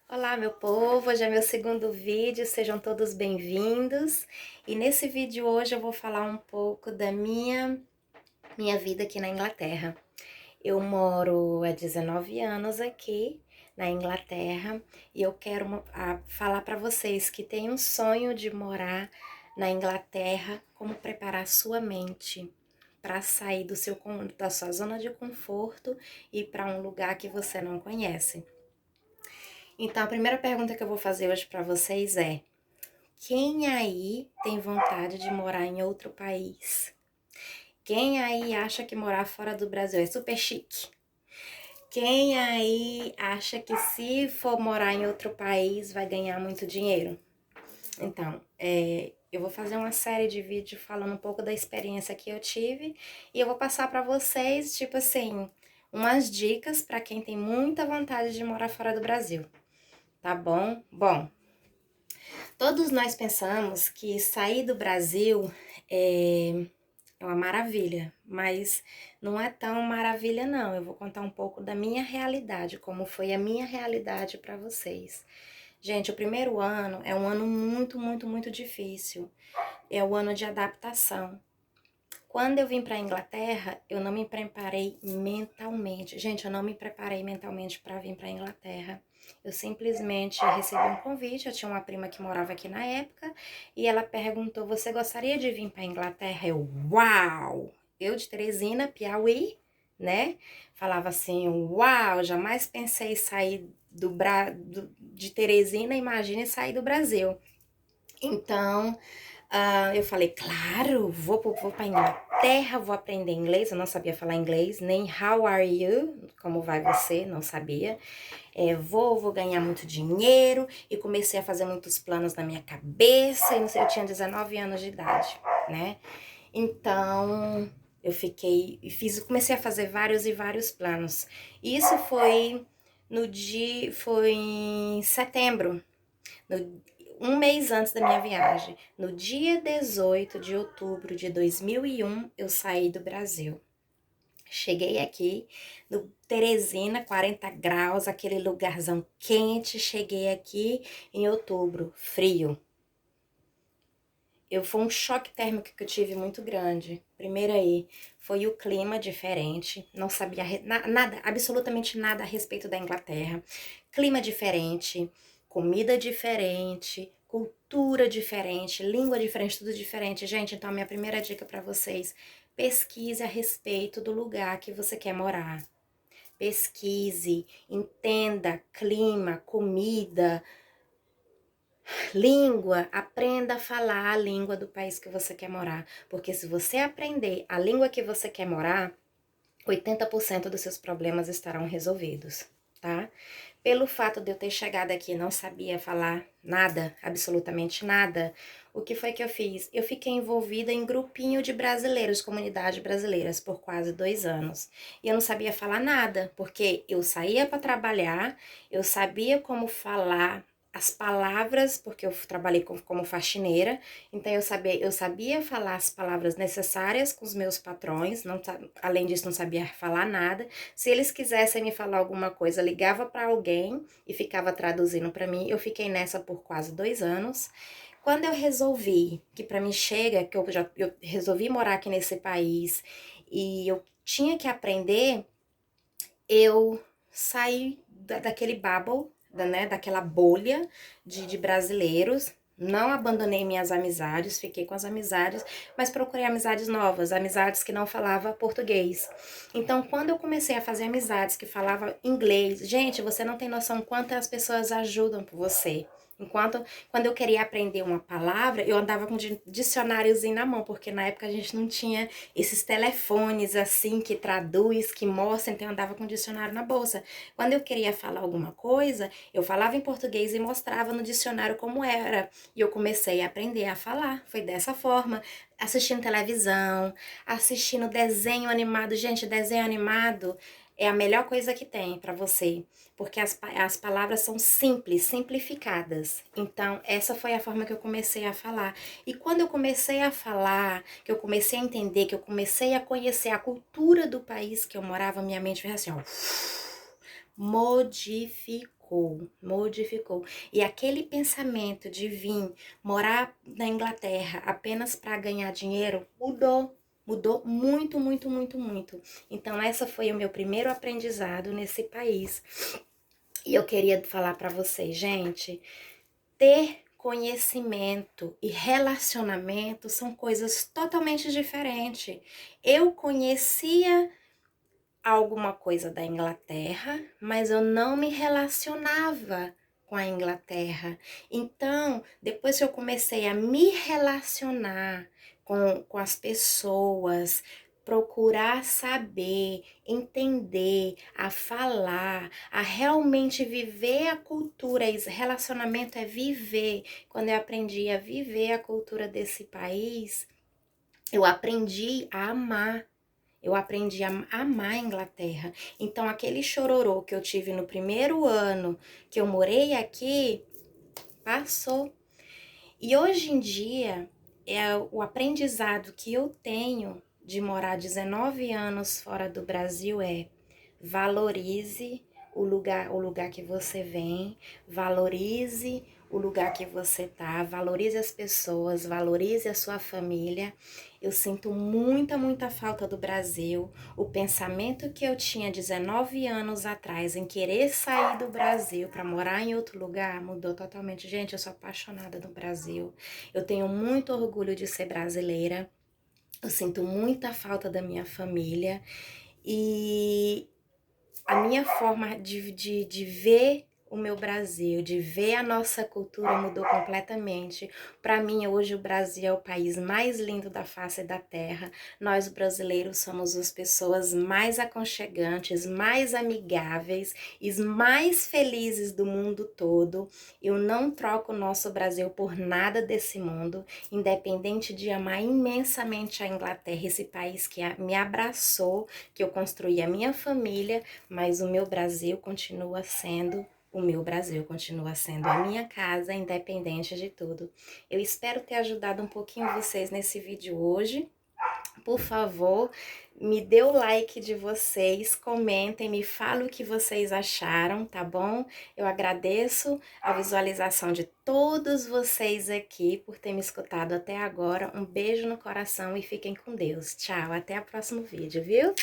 Olá, meu povo! Hoje é meu segundo vídeo, sejam todos bem-vindos. E nesse vídeo hoje eu vou falar um pouco da minha vida aqui na Inglaterra. Eu moro há 19 anos aqui na Inglaterra e eu quero falar para vocês que têm um sonho de morar na Inglaterra, como preparar sua mente para sair da sua zona de conforto e para um lugar que você não conhece. Então, a primeira pergunta que eu vou fazer hoje para vocês é: quem aí tem vontade de morar em outro país? Quem aí acha que morar fora do Brasil é super chique? Quem aí acha que se for morar em outro país vai ganhar muito dinheiro? Então, eu vou fazer uma série de vídeos falando um pouco da experiência que eu tive e eu vou passar para vocês, tipo assim, umas dicas para quem tem muita vontade de morar fora do Brasil, tá bom? Bom, todos nós pensamos que sair do Brasil é uma maravilha, mas não é tão maravilha não. Eu vou contar um pouco da minha realidade, como foi a minha realidade para vocês. Gente, o primeiro ano é um ano muito, muito, muito difícil. É o ano de adaptação. Quando eu vim para a Inglaterra, eu não me preparei mentalmente. Gente, eu não me preparei mentalmente para vir para a Inglaterra. Eu simplesmente recebi um convite. Eu tinha uma prima que morava aqui na época e ela perguntou: Você gostaria de vir para a Inglaterra? Eu, uau! Eu de Teresina, Piauí, né? Falava assim: Uau! Jamais pensei em sair de Teresina, imagine sair do Brasil. Então, eu falei, claro, vou para Inglaterra, vou aprender inglês. Eu não sabia falar inglês, nem how are you, como vai você, não sabia. Vou ganhar muito dinheiro e comecei a fazer muitos planos na minha cabeça. E não sei, eu tinha 19 anos de idade, né? Então, eu comecei a fazer vários e vários planos. Isso foi em setembro, no, um mês antes da minha viagem. No dia 18 de outubro de 2001, eu saí do Brasil. Cheguei aqui no Teresina, 40 graus, aquele lugarzão quente. Cheguei aqui em outubro, frio. Foi um choque térmico que eu tive muito grande. Primeiro aí, foi o clima diferente. Não sabia nada, absolutamente nada a respeito da Inglaterra. Clima diferente, comida diferente, cultura diferente, língua diferente, tudo diferente. Gente, então a minha primeira dica para vocês: pesquise a respeito do lugar que você quer morar. Pesquise, entenda clima, comida, língua, aprenda a falar a língua do país que você quer morar. Porque se você aprender a língua que você quer morar, 80% dos seus problemas estarão resolvidos, tá? Pelo fato de eu ter chegado aqui e não sabia falar nada, absolutamente nada, o que foi que eu fiz? Eu fiquei envolvida em grupinho de brasileiros, comunidade brasileiras, por quase 2 anos. E eu não sabia falar nada, porque eu saía para trabalhar, eu sabia como falar as palavras, porque eu trabalhei como faxineira, então eu sabia falar as palavras necessárias com os meus patrões, não, além disso não sabia falar nada. Se eles quisessem me falar alguma coisa, ligava para alguém e ficava traduzindo para mim. Eu fiquei nessa por quase 2 anos. Quando eu resolvi que para mim chega, que eu resolvi morar aqui nesse país e eu tinha que aprender, eu saí daquele bubble, né, daquela bolha de brasileiros. Não abandonei minhas amizades, fiquei com as amizades, mas procurei amizades novas, amizades que não falavam português. Então, quando eu comecei a fazer amizades que falavam inglês, gente, você não tem noção quantas pessoas ajudam por você. Quando eu queria aprender uma palavra, eu andava com um dicionáriozinho na mão, porque na época a gente não tinha esses telefones assim que traduz, que mostra, então eu andava com o dicionário na bolsa. Quando eu queria falar alguma coisa, eu falava em português e mostrava no dicionário como era. E eu comecei a aprender a falar. Foi dessa forma, assistindo televisão, assistindo desenho animado. Gente, desenho animado é a melhor coisa que tem para você, porque as palavras são simples, simplificadas. Então, essa foi a forma que eu comecei a falar. E quando eu comecei a falar, que eu comecei a entender, que eu comecei a conhecer a cultura do país que eu morava, minha mente fez assim, ó, modificou. modificou. E aquele pensamento de vir morar na Inglaterra apenas para ganhar dinheiro mudou muito, muito, muito, muito. Então essa foi o meu primeiro aprendizado nesse país. E eu queria falar para vocês, gente, ter conhecimento e relacionamento são coisas totalmente diferentes. Eu conhecia alguma coisa da Inglaterra, mas eu não me relacionava com a Inglaterra. Então, depois que eu comecei a me relacionar com as pessoas, procurar saber, entender, a falar, a realmente viver a cultura, relacionamento é viver. Quando eu aprendi a viver a cultura desse país, eu aprendi a amar. Eu aprendi a amar a Inglaterra. Então, aquele chororô que eu tive no primeiro ano que eu morei aqui, passou. E hoje em dia, o aprendizado que eu tenho de morar 19 anos fora do Brasil é: valorize o lugar que você vem, valorize o lugar que você tá, valorize as pessoas, valorize a sua família. Eu sinto muita, muita falta do Brasil. O pensamento que eu tinha 19 anos atrás em querer sair do Brasil para morar em outro lugar mudou totalmente. Gente, eu sou apaixonada no Brasil. Eu tenho muito orgulho de ser brasileira. Eu sinto muita falta da minha família. E a minha forma de ver o meu Brasil, de ver a nossa cultura mudou completamente. Para mim, hoje o Brasil é o país mais lindo da face da terra. Nós brasileiros somos as pessoas mais aconchegantes, mais amigáveis e mais felizes do mundo todo. Eu não troco o nosso Brasil por nada desse mundo, independente de amar imensamente a Inglaterra, esse país que me abraçou, que eu construí a minha família, mas o meu Brasil continua sendo o meu Brasil, continua sendo a minha casa, independente de tudo. Eu espero ter ajudado um pouquinho vocês nesse vídeo hoje. Por favor, me dê o like de vocês, comentem, me falem o que vocês acharam, tá bom? Eu agradeço a visualização de todos vocês aqui por ter me escutado até agora. Um beijo no coração e fiquem com Deus. Tchau, até o próximo vídeo, viu?